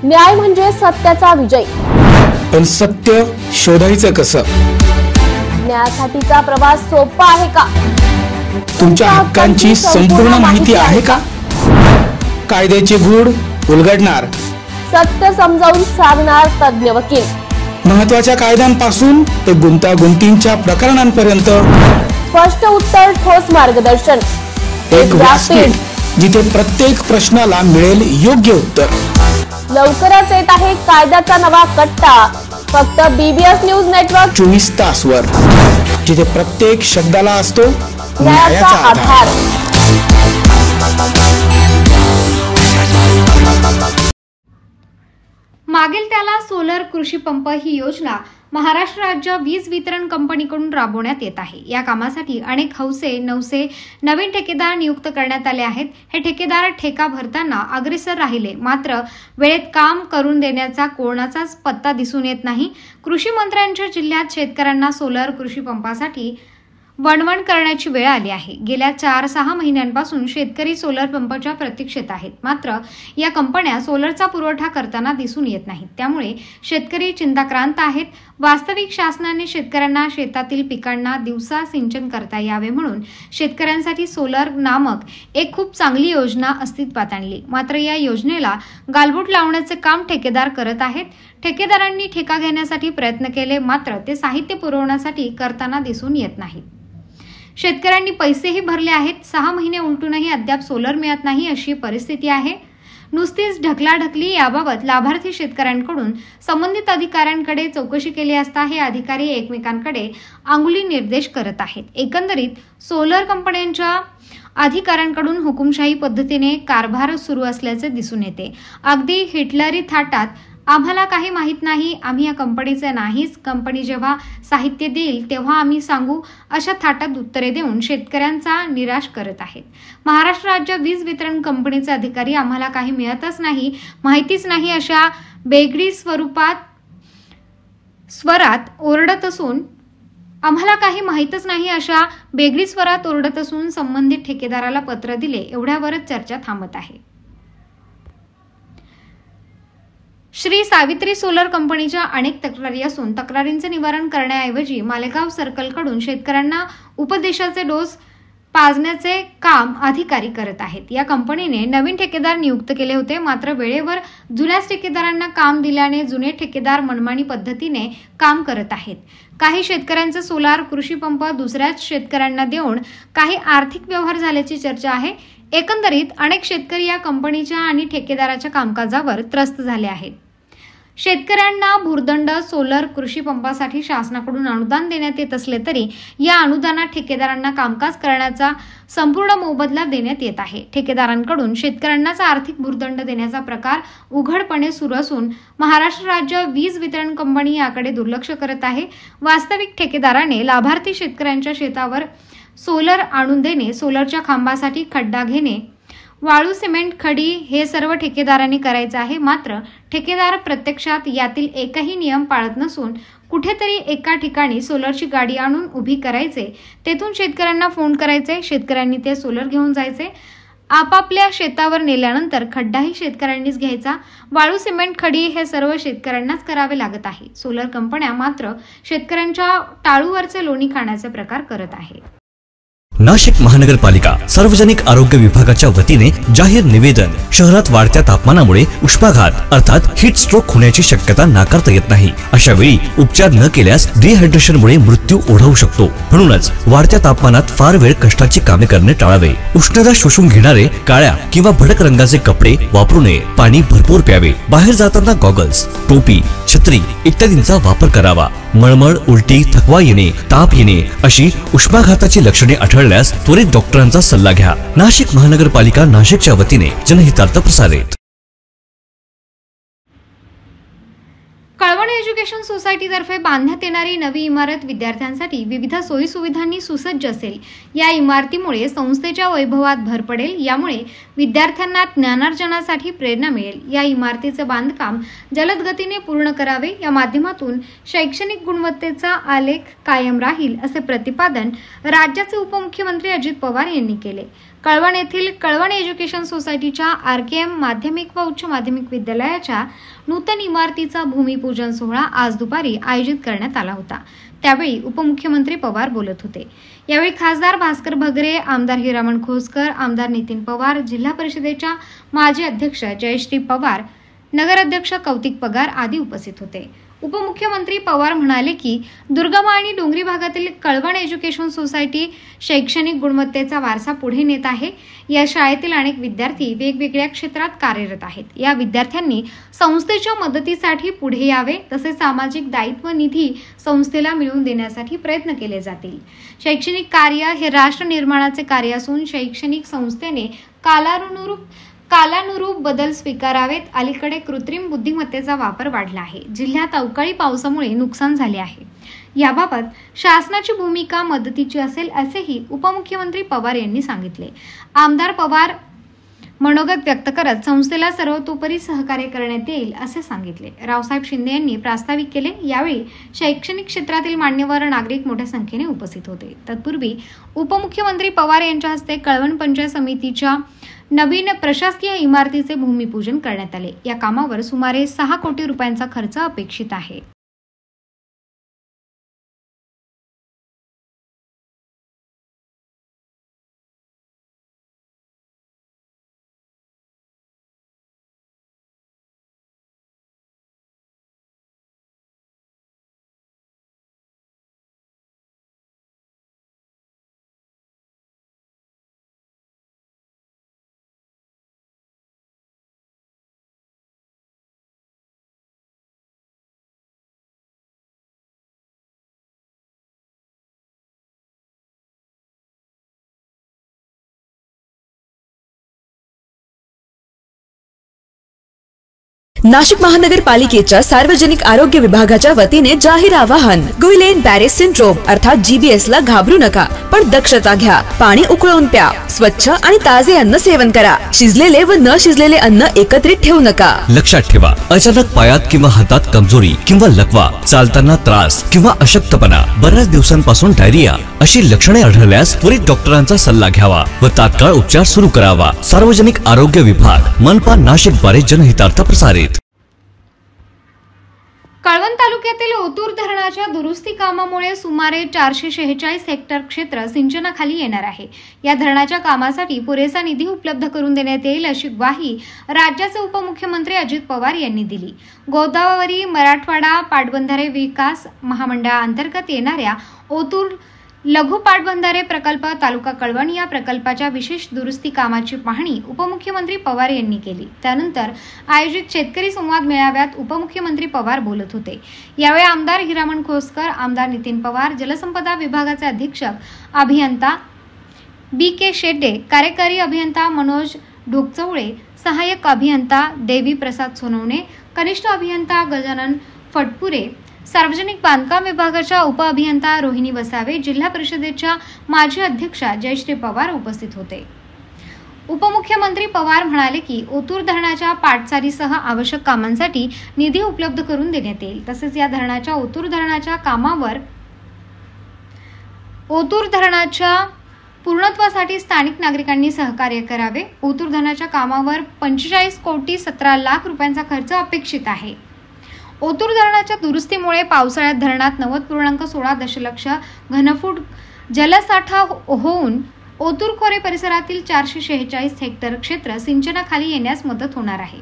न्याय म्हणजे सत्याचा विजय। पण सत्य शोधायचं कसं? न्यायासाठीचा प्रवास सोपा आहे का? तुमच्या हक्कांची संपूर्ण माहिती आहे का? कायद्याचे गूढ उलगडणार, सत्य समजावून सांगणार तज्ञ वकील। महत्त्वाच्या कायद्यांपासून ते गुंतागुंतींच्या प्रकरणांपर्यंत स्पष्ट उत्तर, ठोस मार्गदर्शन। एक व्यासपीठ जिथे प्रत्येक प्रश्नाला मिळेल योग्य उत्तर। लवकरच येत आहे कायद्याचा नवा कट्टा, फक्त BBS न्यूज नेटवर्क 24 तासवर, जिथे प्रत्येक शब्दाला असतो न्यायाचा आधार। मागेल त्याला सोलर कृषी पंप ही योजना महाराष्ट्र राज्य वीज वितरण कंपनीकडून राबवण्यात येत आहे। या कामासाठी अनेक हौसे नवसे नवीन ठेकेदार नियुक्त करण्यात आले आहेत। हे ठेकेदार ठेका भरताना अग्रेसर राहिले, मात्र वेळेत काम करून देण्याचा कोणाचाच पत्ता दिसून येत नाही। कृषी मंत्र्यांच्या जिल्ह्यात शेतकऱ्यांना सोलर कृषी पंपासाठी वणवण करण्याची वेळ आली आहे। गेल्या 4-6 महिन्यांपासून शेतकरी सोलर पंपाच्या प्रतीक्षेत आहेत, मात्र या कंपन्या सोलरचा पुरवठा करताना दिसून येत नाहीत। त्यामुळे शेतकरी चिंताक्रांत आहेत। वास्तविक शासनाने शेतकऱ्यांना शेतातील पिकांना दिवसा सिंचन करता यावे म्हणून शेतकऱ्यांसाठी सोलर नामक एक खूप चांगली योजना अस्तित्वात आणली, मात्र या योजनेला गालबोट लावण्याचे काम ठेकेदार करत आहेत। ठेकेदारांनी ठेका घेण्यासाठी प्रयत्न केले, मात्र ते साहित्य पुरवण्यासाठी करताना दिसून येत नाहीत। शेतकऱ्यांनी पैसेही भरले आहेत, 6 महिने उलटूनही अद्याप सोलर मिळत नाही अशी परिस्थिती आहे। नुसतीच ढकलाढकली याबाबत लाभार्थी शेतकऱ्यांकडून संबंधित अधिकाऱ्यांकडे चौकशी केली असता हे अधिकारी एकमेकांकडे अंगुली निर्देश करत आहेत। एकंदरीत सोलर कंपन्यांच्या अधिकाऱ्यांकडून हुकुमशाही पद्धतीने कारभार सुरू असल्याचे दिसून येते। अगदी हिटलरी थाटात आम्हाला काही माहित नाही, आम्ही या कंपनीचे नाहीच, कंपनी जेव्हा साहित्य देईल तेव्हा आम्ही सांगू, अशा थाटात उत्तरे देऊन शेतकऱ्यांचा निराश करत आहेत। महाराष्ट्र राज्य वीज वितरण कंपनीचे अधिकारी आम्हाला काही मिळतच नाही, माहितीच नाही अशा बेगडी स्वरात ओरडत असून संबंधित ठेकेदाराला पत्र दिले, एवढ्यावरच चर्चा थांबत आहे। श्री सावित्री सोलर कंपनीच्या अनेक तक्रारी असून तक्रारींचे निवारण करण्याऐवजी मालेगाव सर्कलकडून शेतकऱ्यांना उपदेशाचे डोस पाजण्याचे काम अधिकारी करत आहेत। या कंपनीने नवीन ठेकेदार नियुक्त केले होते, मात्र वेळेवर जुन्याच ठेकेदारांना काम दिल्याने जुने ठेकेदार मनमानी पद्धतीने काम करत आहेत। काही शेतकऱ्यांचे सोलार कृषी पंप दुसऱ्याच शेतकऱ्यांना देऊन काही आर्थिक व्यवहार झाल्याची चर्चा आहे। एकंदरीत अनेक शेतकरी या कंपनीच्या आणि ठेकेदाराच्या कामकाजावर त्रस्त झाले आहेत। शेतकऱ्यांना भुर्दंड सोलर कृषी पंपासाठी शासनाकडून अनुदान देण्यात येत असले तरी या अनुदानात ठेकेदारांना कामकाज करण्याचा संपूर्ण मोबदला देण्यात येत आहे। ठेकेदारांकडून शेतकऱ्यांनाच आर्थिक भुर्दंड देण्याचा प्रकार उघडपणे सुरू असून महाराष्ट्र राज्य वीज वितरण कंपनी याकडे दुर्लक्ष करत आहे। वास्तविक ठेकेदाराने लाभार्थी शेतकऱ्यांच्या शेतावर सोलर आणून देणे, सोलरच्या खांबासाठी खड्डा घेणे, वाळू सिमेंट खडी हे सर्व ठेकेदारांनी करायचे आहे, मात्र ठेकेदार प्रत्यक्षात यातील एकही नियम पाळत नसून कुठेतरी एका ठिकाणी सोलरची गाडी आणून उभी करायचे, तेथून शेतकऱ्यांना फोन करायचे, शेतकऱ्यांनी ते सोलर घेऊन जायचे, आपापल्या शेतावर नेल्यानंतर खड्डाही शेतकऱ्यांनीच घ्यायचा, वाळू सिमेंट खडी हे सर्व शेतकऱ्यांनाच करावे लागत आहे। सोलर कंपन्या मात्र शेतकऱ्यांच्या टाळूवरचे लोणी खाण्याचे प्रकार करत आहेत। नाशिक महानगरपालिका सार्वजनिक आरोग्य विभागाच्या वतीने जाहीर निवेदन। शहरात वाढत्या तापमानामुळे उष्माघात अर्थात हीट स्ट्रोक होण्याची शक्यता नाकारता येत नाही। अशा वेळी उपचार न केल्यास डिहायड्रेशनमुळे मृत्यू ओढवू शकतो। म्हणूनच वाढत्या तापमानात फार वेळ कष्टाची कामे करणे टाळावे। उष्णता शोषून घेणारे काळ्या किंवा भडक रंगाचे कपडे वापरू नये। पाणी भरपूर प्यावे। बाहेर जाताना गॉगल्स, टोपी, छत्री इत्यादींचा वापर करावा। मळमळ, उलटी, थकवा येणे, ताप येणे अशी उष्माघाताची लक्षणे आढळल्यास त्वरित डॉक्टरांचा सल्ला घ्या। नाशिक महानगरपालिका नाशिकच्या वतीने जनहितार्थ प्रसारित। कळवण एज्युकेशन सोसायटीतर्फे बांधण्यात येणारी नवी इमारत विद्यार्थ्यांसाठी विविध सोयी सुविधांनी सुसज्ज असेल। या इमारतीमुळे संस्थेच्या वैभवात भर पडेल, यामुळे विद्यार्थ्यांना ज्ञानार्जनासाठी प्रेरणा मिळेल। या इमारतीचे बांधकाम जलद गतीने पूर्ण करावे, या माध्यमातून शैक्षणिक गुणवत्तेचा आलेख कायम राहील असे प्रतिपादन राज्याचे उपमुख्यमंत्री अजित पवार यांनी केले। कळवण येथील कळवण एज्युकेशन सोसायटीच्या RKM माध्यमिक व उच्च माध्यमिक विद्यालयाच्या नूतन इमारतीचा भूमिपूजन सोहळा आज दुपारी आयोजित करण्यात आला होता। त्यावेळी उपमुख्यमंत्री पवार बोलत होते। यावेळी खासदार भास्कर भगरे, आमदार हिरामण खोसकर, आमदार नितीन पवार, जिल्हा परिषदेच्या माजी अध्यक्ष जयश्री पवार, नगराध्यक्ष कौतिक पगार आदी उपस्थित होते। उपमुख्यमंत्री पवार म्हणाले की दुर्गम आणि डोंगरी भागातील कळवण एज्युकेशन सोसायटी शैक्षणिक गुणवत्तेचा वारसा पुढे नेत आहे। या शाळेतील अनेक विद्यार्थी वेगवेगळ्या क्षेत्रात कार्यरत आहेत। या विद्यार्थ्यांनी संस्थेच्या मदतीसाठी पुढे यावे, तसेच सामाजिक दायित्व निधी संस्थेला मिळवून देण्यासाठी प्रयत्न केले जातील। शैक्षणिक कार्य हे राष्ट्र निर्माणाचे कार्य असून शैक्षणिक संस्थेने कालानुरूप बदल स्वीकारावेत। अलीकडे कृत्रिम बुद्धिमत्तेचा वापर वाढला आहे। जिल्ह्यात अवकाळी पावसामुळे नुकसान झाले आहे। याबाबत शासनाची भूमिका मदतीची असेल असेही उपमुख्यमंत्री पवार यांनी सांगितले। आमदार पवार मनोगत व्यक्त करत संस्थेला सर्वतोपरी सहकार्य करण्यात येईल असे सांगितले। रावसाहेब शिंदे यांनी प्रास्ताविक केले। यावेळी शैक्षणिक क्षेत्रातील मान्यवर नागरिक मोठ्या संख्येने उपस्थित होते। तत्पूर्वी उपमुख्यमंत्री पवार यांच्या हस्ते कळवण पंचायत समितीच्या नवीन प्रशासकीय इमारतीचे भूमिपूजन करण्यात आले। या कामावर सुमारे 6 कोटी रुपयांचा खर्च अपेक्षित आहे। नाशिक महानगरपालिकेच्या सार्वजनिक आरोग्य विभागाच्या वतीने जाहीर आवाहन। गुइलेन बॅरे सिंड्रोम अर्थात GBS ला घाबरू नका, पण दक्षता घ्या। पाणी उकळून प्या, स्वच्छ आणि ताजे अन्न सेवन करा। शिजलेले व न शिजलेले अन्न एकत्रित ठेवू नका। लक्षात ठेवा, अचानक पायात किंवा हातात कमजोरी किंवा लकवा, चालताना त्रास किंवा अशक्तपणा, बऱ्याच दिवसांपासून डायरिया अशी लक्षणे आढळल्यास त्वरित डॉक्टरांचा सल्ला घ्यावा व तात्काळ उपचार सुरू करावा। सार्वजनिक आरोग्य विभाग, मनपा नाशिक द्वारे जनहितार्थ प्रसारित। कळवण तालुक्यातील ओतूर धरणाच्या दुरुस्ती कामामुळे सुमारे 446 हेक्टर क्षेत्र सिंचनाखाली येणार आहे। या धरणाच्या कामासाठी पुरेसा निधी उपलब्ध करून देण्यात येईल अशी ग्वाही राज्याचे उपमुख्यमंत्री अजित पवार यांनी दिली। गोदावरी मराठवाडा पाटबंधारे विकास महामंडळाअंतर्गत येणाऱ्या ओतूर लघु पाटबंधारे प्रकल्प तालुका कळवण या प्रकल्पाच्या विशेष दुरुस्ती कामाची पाहणी उपमुख्यमंत्री पवार यांनी केली। त्यानंतर आयोजित शेतकरी संवाद मेळाव्यात उपमुख्यमंत्री पवार बोलत होते। यावेळी आमदार हिरामण खोसकर, आमदार नितीन पवार, जलसंपदा विभागाचे अधीक्षक अभियंता BK शेटे, कार्यकारी अभियंता मनोज ढोकचवळे, सहाय्यक अभियंता देवी प्रसाद सोनवणे, कनिष्ठ अभियंता गजानन फटपुरे, सार्वजनिक बांधकाम विभागाच्या उपअभियंता रोहिणी वसावे, जिल्हा परिषदेच्या माजी अध्यक्षा जयश्री पवार उपस्थित होते। उपमुख्यमंत्री पवार म्हणाले की ओतूर धरणाच्या पाटचारीसह आवश्यक कामांसाठी निधी उपलब्ध करून देण्यात येईल। तसेच या धरणाच्या ओतूर धरणाच्या पूर्णत्वासाठी स्थानिक नागरिकांनी सहकार्य करावे। ओतूर धरणाच्या कामावर 45 कोटी 17 लाख रुपयांचा खर्च अपेक्षित आहे। ओतूर धरणाच्या दुरुस्तीमुळे पावसाळ्यात धरणात 90.16 दशलक्ष घनफूट जलसाठा होऊन ओतूर खोरे परिसरातील 446 हेक्टर क्षेत्र सिंचनाखाली येण्यास मदत होणार आहे।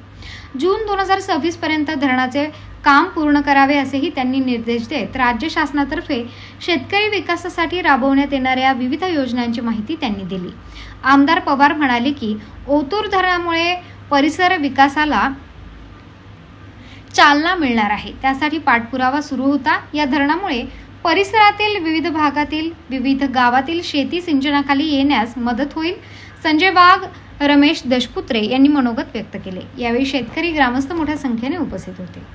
जून 2026 पर्यंत धरणाचे काम पूर्ण करावे असेही त्यांनी निर्देश देत राज्य शासनातर्फे शेतकरी विकासासाठी राबवण्यात येणाऱ्या विविध योजनांची माहिती त्यांनी दिली। आमदार पवार म्हणाले की ओतूर धरणामुळे परिसर विकासाला चालना मिळणार आहे, त्यासाठी पाठपुरावा सुरू होता। या धरणामुळे परिसरातील विविध भागातील विविध गावातील शेती सिंचनाखाली येण्यास मदत होईल। संजय वाघ, रमेश दशपुत्रे यांनी मनोगत व्यक्त केले। यावेळी शेतकरी, ग्रामस्थ मोठ्या संख्येने उपस्थित होते।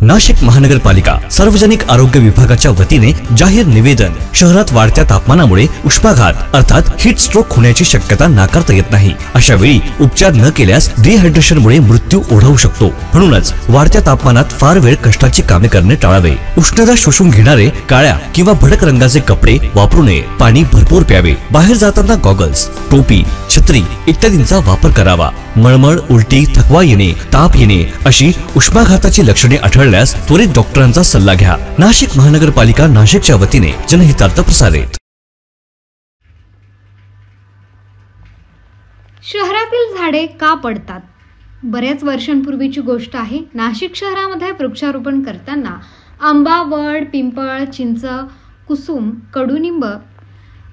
नाशिक महानगरपालिका सार्वजनिक आरोग्य विभागाच्या वतीने जाहीर निवेदन. शहरात वाढत्या तापमानामुळे उष्माघात अर्थात हीट स्ट्रोक होण्याची शक्यता नाकारता येत नाही. अशा वेळी उपचार न केल्यास डिहायड्रेशनमुळे मृत्यू ओढवू शकतो. म्हणूनच वाढत्या तापमानात फार वेळ कष्टाची कामे करणे टाळावे. उष्णता शोषून घेणारे काळ्या किंवा भडक रंगाचे कपडे वापरू नये. पाणी भरपूर प्यावे. बाहेर जाताना गॉगल्स, टोपी, छत्री इत्यादींचा वापर करावा. मळमळ, उलटी, थकवा येणे, ताप येणे अशी उष्माघाताची लक्षणे आढळल्यास त्वरित डॉक्टरांचा सल्ला घ्या. नाशिक महानगरपालिका नाशिकच्या वतीने जनहितार्थ प्रसारित. शहरातील झाडे का पडतात? बऱ्याच वर्षांपूर्वीची गोष्ट आहे. नाशिक शहरामध्ये वृक्षारोपण करताना आंबा, वड, पिंपळ, चिंच, कुसुम, कडुनिंब,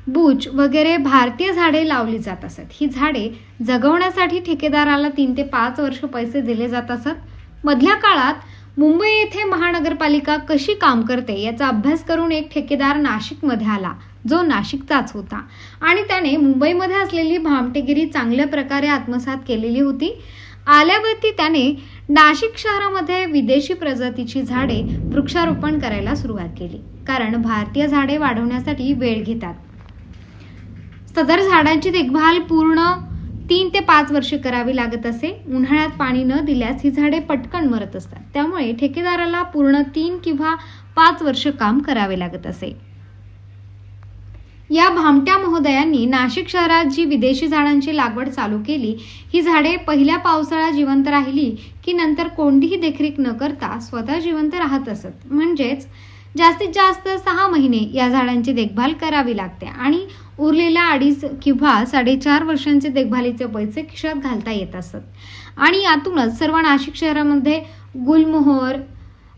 बुच वगैरे भारतीय झाडे लावली जात असत. ही झाडे जगवण्यासाठी ठेकेदाराला 3 ते 5 वर्ष पैसे दिले जात असत. मधल्या काळात मुंबई येथे महानगरपालिका कशी काम करते याचा अभ्यास करून एक ठेकेदार नाशिकमध्ये आला, जो नाशिकचाच होता आणि त्याने मुंबईमध्ये असलेली भामटेगिरी चांगल्या प्रकारे आत्मसात केलेली होती. आल्यावरती त्याने नाशिक शहरामध्ये विदेशी प्रजातीची झाडे वृक्षारोपण करायला सुरुवात केली, कारण भारतीय झाडे वाढवण्यासाठी वेळ घेतात. सदर झाडांची देखभाल पूर्ण 3 ते 5 वर्ष करावी लागत असे. उन्हाळ्यात पाणी न दिल्यास ही झाडे पटकन मरत असतात. त्यामुळे ठेकेदाराला पूर्ण 3 किंवा 5 वर्ष काम करावे लागत असे. या भामट्या महोदयांनी नाशिक शहरात जी विदेशी झाडांची लागवड चालू केली, ही झाडे पहिल्या पावसाळ्यात जिवंत राहिली की नंतर कोणतीही देखरेख न करता स्वतः जिवंत राहत असत. म्हणजेच जास्तीत जास्त 6 महिने या झाडांची देखभाल करावी लागते आणि उरलेल्या 2.5 किंवा 4.5 वर्षांचे देखभालीचे पैसे खिशात घालता येत असत. आणि यातूनच सर्व नाशिक शहरामध्ये गुलमोहर,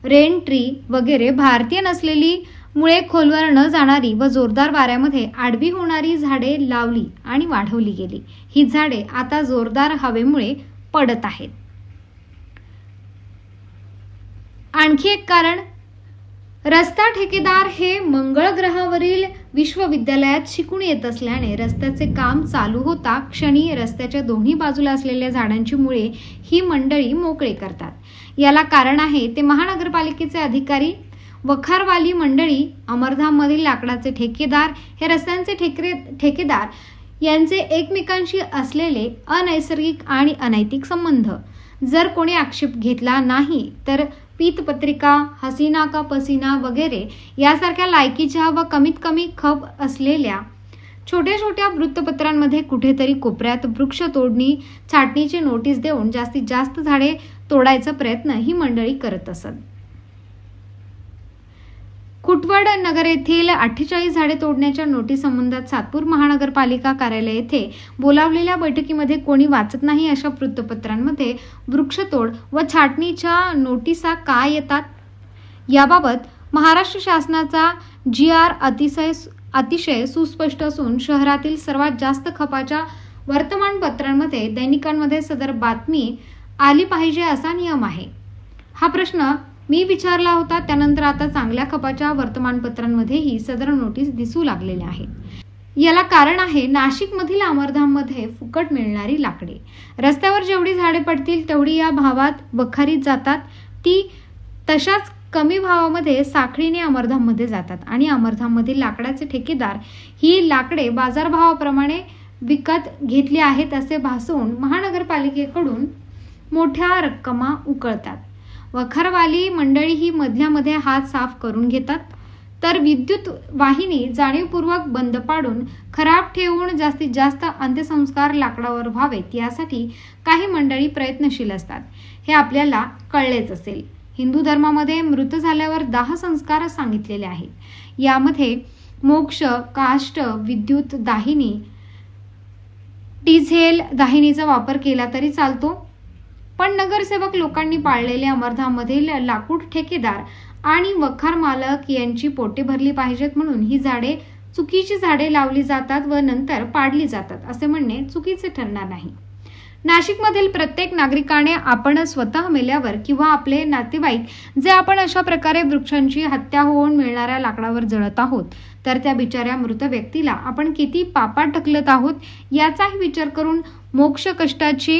रेन ट्री वगैरे भारतीय नसलेली, मुळे खोलवर न जाणारी व जोरदार वाऱ्यामध्ये आडवी होणारी झाडे लावली आणि वाढवली गेली. ही झाडे आता जोरदार हवेमुळे पडत आहेत. आणखी एक कारण, रस्ता ठेकेदार हे मंगळ ग्रहावरील विश्वविद्यालयात शिकून येत असल्याने रस्त्याचे काम चालू होता क्षणी रस्त्याच्या दोन्ही बाजूला असलेल्या झाडांची मुळे ही मंडळी मोकळे करतात. याला कारण आहे ते महानगरपालिकेचे अधिकारी, वखारवाली मंडळी, अमरधाममधील लाकडाचे ठेकेदार, हे रस्त्यांचे ठेकेदार यांचे एकमेकांशी असलेले अनैसर्गिक आणि अनैतिक संबंध. जर कोणी आक्षेप घेतला नाही तर पीतपत्रिका, हसीना का पसीना वगैरे यासारख्या लायकीच्या व कमीत कमी खप असलेल्या छोट्या छोट्या वृत्तपत्रांमध्ये कुठेतरी कोपऱ्यात वृक्ष तोडणी, छाटणीची नोटीस देऊन जास्तीत जास्त झाडे तोडायचा प्रयत्न ही मंडळी करत असत. खुटवड नगर येथील 48 झाडे तोडण्याच्या नोटीस संबंधात सातपूर महानगरपालिका कार्यालय येथे बोलावलेल्या बैठकीमध्ये कोणी वाचत नाही अशा वृत्तपत्रांमध्ये वृक्षतोड व छाटणीच्या नोटिसा का येतात याबाबत महाराष्ट्र शासनाचा GR अतिशय सुस्पष्ट असून शहरातील सर्वात जास्त खपाच्या वर्तमानपत्रांमध्ये, दैनिकांमध्ये सदर बातमी आली पाहिजे असा नियम आहे. हा प्रश्न मी विचारला होता. त्यानंतर आता चांगल्या खपाच्या वर्तमानपत्रांमध्येही सदर नोटीस दिसू लागलेल्या आहेत. याला कारण आहे नाशिकमधील अमरधाममध्ये फुकट मिळणारी लाकडे. रस्त्यावर जेवढी झाडे पडतील तेवढी या भावात वखारीत जातात. ती तशाच कमी भावामध्ये साखळीने अमरधाममध्ये जातात आणि अमरधाममधील लाकडाचे ठेकेदार ही लाकडे बाजारभावाप्रमाणे विकत घेतली आहेत असे भासवून महानगरपालिकेकडून मोठ्या रक्कमा उकळतात. वखारवाली मंडळी ही मधल्यामध्ये हात साफ करून घेतात, तर विद्युत वाहिनी जाणीवपूर्वक बंद पाडून खराब ठेवून जास्तीत जास्त अंत्यसंस्कार लाकडावर व्हावेत यासाठी काही मंडळी प्रयत्नशील असतात. हे आपल्याला कळलेच असेल. हिंदू धर्मामध्ये मृत झाल्यावर दाह संस्कार सांगितलेले आहेत. यामध्ये मोक्ष, काष्ट, विद्युत दाहिनी, डिझेल दाहिनीचा वापर केला तरी चालतो. पण नगरसेवक लोकांनी पाळलेले अमरधाममधील लाकूड ठेकेदार आणि वखार मालक यांची पोटे भरली पाहिजेत म्हणून ही झाडे चुकीची झाडे लावली जातात व नंतर पाडली जातात असे म्हणणे चुकीचे ठरणार नाही. नाशिकमधील प्रत्येक नागरिकाने आपण स्वतः मेल्यावर किंवा आपले नातेवाईक जे आपण अशा प्रकारे वृक्षांची हत्या होऊन मिळणाऱ्या लाकडावर जळत आहोत तर त्या बिचाऱ्या मृत व्यक्तीला आपण किती पापात ढकलत आहोत याचाही विचार करून मोक्ष कष्टाची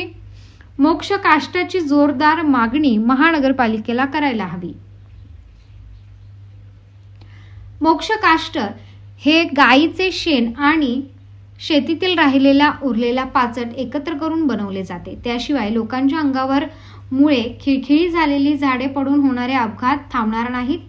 मोक्ष काष्टाची जोरदार मागणी महानगरपालिकेला करायला हवी. मोक्ष काष्ट हे गायीचे शेण आणि शेतीतील राहिलेला उरलेला पाचट एकत्र करून बनवले जाते. त्याशिवाय लोकांच्या अंगावर मुळे खिळखिळी झालेली झाडे पडून होणारे अपघात थांबणार नाहीत.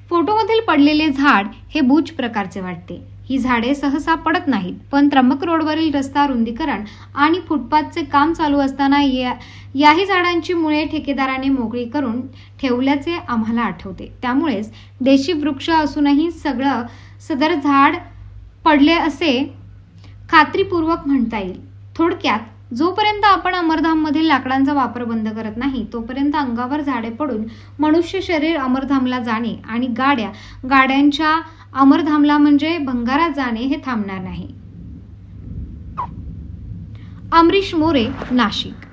फोटोमधील पडलेले झाड हे बुच प्रकारचे वाटते. ही झाडे सहसा पडत नाहीत, पण त्र्यंबक रोडवरील रस्ता रुंदीकरण आणि फुटपाथचे काम चालू असताना याही झाडांची मुळे ठेकेदाराने मोकळी करून ठेवल्याचे आम्हाला आठवते. त्यामुळेच देशी वृक्ष असूनही सदर झाड पडले असे खात्रीपूर्वक म्हणता येईल. थोडक्यात, जोपर्यंत आपण अमरधाममधील लाकडांचा वापर बंद करत नाही तोपर्यंत अंगावर झाडे पडून मनुष्य शरीर अमरधामला जाणे आणि गाड्यांच्या अमरधामला म्हणजे भंगारात जाणे हे थांबणार नाही. अमरीश मोरे, नाशिक.